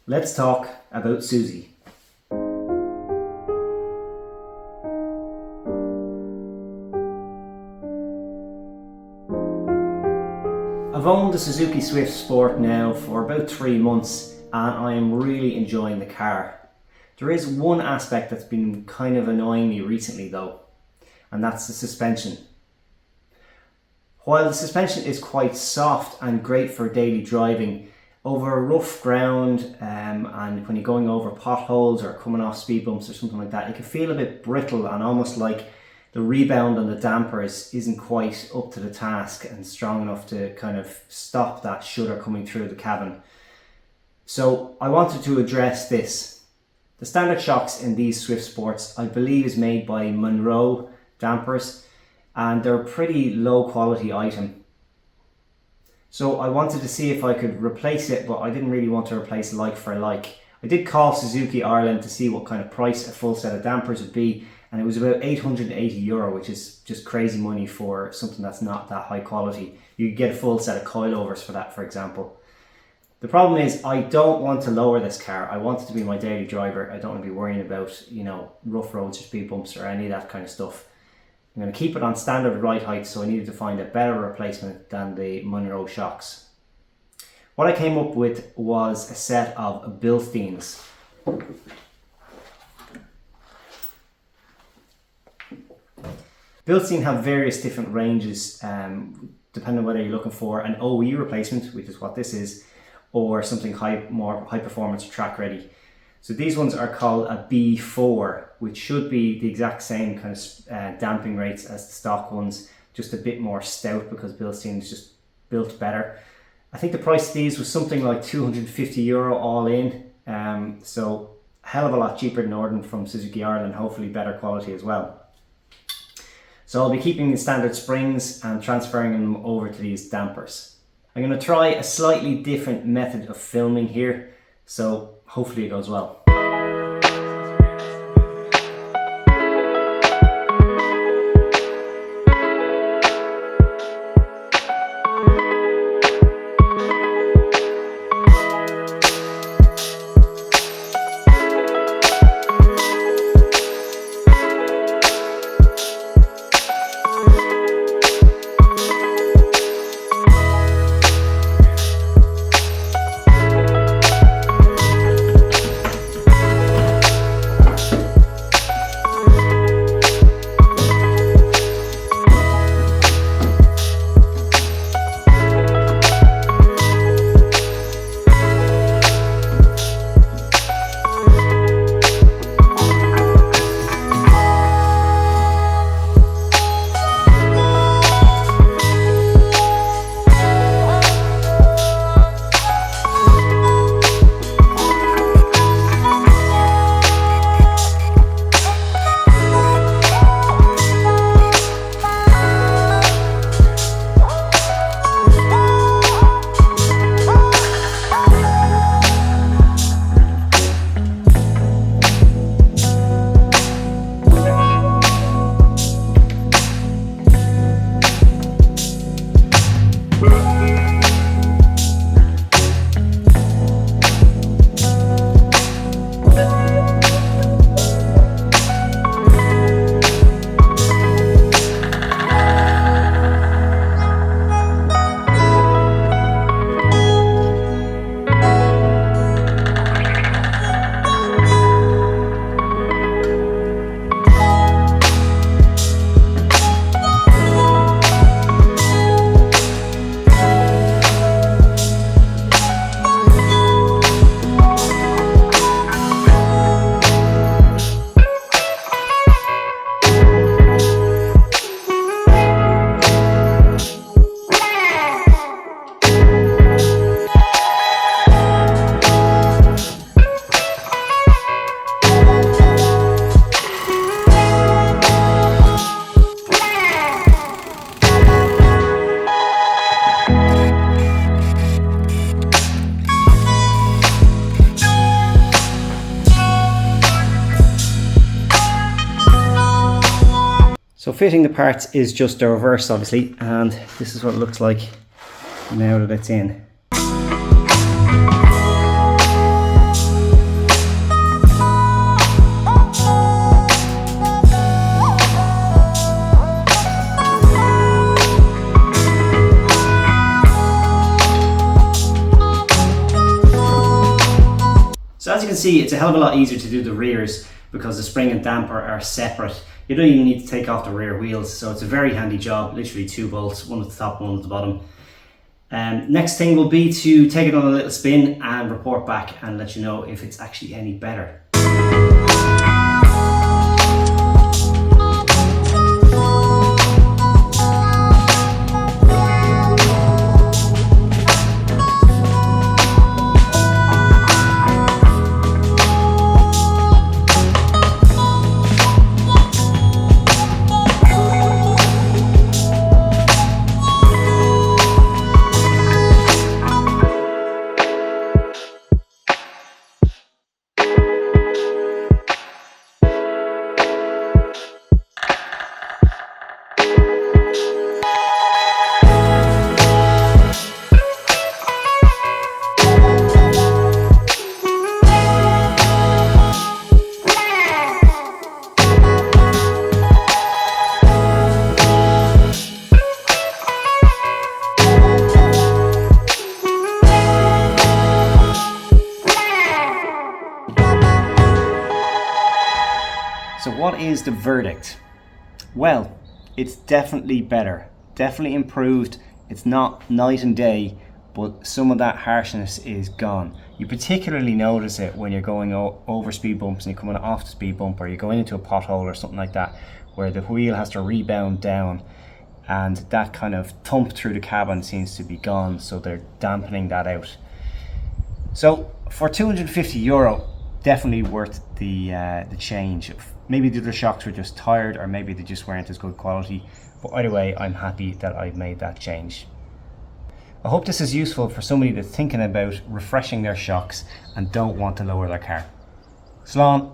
Let's talk about Susie. I've owned the Suzuki Swift Sport now for about 3 months and I am really enjoying the car. There is one aspect that's been kind of annoying me recently though, and that's the suspension. While the suspension is quite soft and great for daily driving, over rough ground and when you're going over potholes or coming off speed bumps or something like that, it can feel a bit brittle and almost like the rebound on the dampers isn't quite up to the task and strong enough to kind of stop that shudder coming through the cabin. So I wanted to address this. The standard shocks in these Swift Sports I believe is made by Monroe dampers, and they're a pretty low quality item. So I wanted to see if I could replace it, but I didn't really want to replace like for like. I did call Suzuki Ireland to see what kind of price a full set of dampers would be, and it was about €880, which is just crazy money for something that's not that high quality. You could get a full set of coilovers for that, for example. The problem is I don't want to lower this car. I want it to be my daily driver. I don't want to be worrying about, rough roads or speed bumps or any of that kind of stuff. I'm going to keep it on standard ride height, so I needed to find a better replacement than the Monroe shocks. What I came up with was a set of Bilsteins. Bilstein have various different ranges, depending on whether you're looking for an OE replacement, which is what this is, or something more high performance track ready. So these ones are called a B4, which should be the exact same kind of damping rates as the stock ones, just a bit more stout because Bilstein is just built better. I think the price of these was something like €250 all in, so a hell of a lot cheaper than ordering from Suzuki Ireland, hopefully better quality as well. So I'll be keeping the standard springs and transferring them over to these dampers. I'm going to try a slightly different method of filming here, so hopefully it goes well. So fitting the parts is just the reverse obviously, and this is what it looks like now that it's in. see, it's a hell of a lot easier to do the rears because the spring and damper are separate. You don't even need to take off the rear wheels, so it's a very handy job. Literally 2 bolts, one at the top, one at the bottom. Next thing will be to take it on a little spin and report back and let you know if it's actually any better. So what is the verdict? Well, it's definitely better, definitely improved. It's not night and day, but some of that harshness is gone. You particularly notice it when you're going over speed bumps and you're coming off the speed bump, or you're going into a pothole or something like that, where the wheel has to rebound down, and that kind of thump through the cabin seems to be gone, so they're dampening that out. So for €250, definitely worth the change. Maybe the other shocks were just tired, or maybe they just weren't as good quality, but either way, I'm happy that I've made that change. I hope this is useful for somebody that's thinking about refreshing their shocks and don't want to lower their car. Slán.